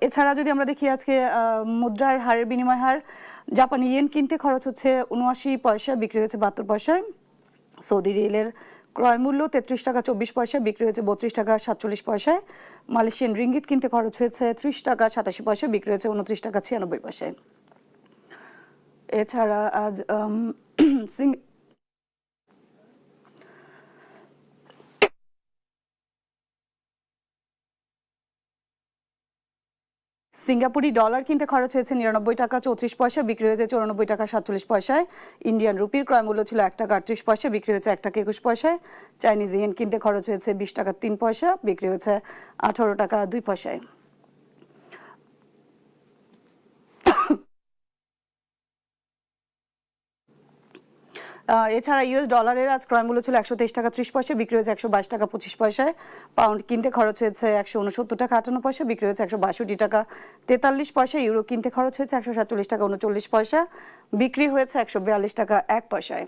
এছাড়া যদি আমরা দেখি আজকে মুদ্রার হারের বিনিময় হার, জাপানি ইয়েন কিনতে খরচ হচ্ছে ৭৯ পয়সা, বিক্রি হয়েছে ৭২ পয়সায়। সৌদি রিয়েলের ক্রয় মূল্য ৩৩ টাকা ২৪ পয়সা, বিক্রি হয়েছে ৩২ টাকা ৪৭ পয়সায়। মালয়েশিয়ান রিঙ্গিত কিনতে খরচ হয়েছে ৩০ টাকা ৮৭ পয়সা, বিক্রি হয়েছে ২৯ টাকা ৯৬ পয়সায়। এছাড়া আজ সিঙ্গাপুরি ডলার কিনতে খরচ হয়েছে ৯৯ টাকা ৩৪ পয়সা, বিক্রি হয়েছে ৯৪ টাকা ৪৭ পয়সায়। ইন্ডিয়ান রুপির ক্রয় মূল্য ছিল ১ টাকা ৩৮ পয়সা, বিক্রি হয়েছে ১ টাকা ২১ পয়সায়। চাইনিজ ইয়েন কিনতে খরচ হয়েছে ২০ টাকা ৩ পয়সা, বিক্রি হয়েছে ১৮ টাকা ২ পয়সায়। এছাড়া ইউএস ডলারের আজ ক্রয় মূল্য ছিল ১২৩ টাকা ৩০ পয়সা, বিক্রি হয়েছে ১২২ টাকা ২৫ পয়সায়। পাউন্ড কিনতে খরচ হয়েছে ১৬৯ টাকা ৫৮ পয়সা, বিক্রি হয়েছে ১৬২ টাকা ৪৩ পয়সা। ইউরো কিনতে খরচ হয়েছে ১৪৭ টাকা ৩৯ পয়সা, বিক্রি হয়েছে ১৪২ টাকা ১ পয়সায়।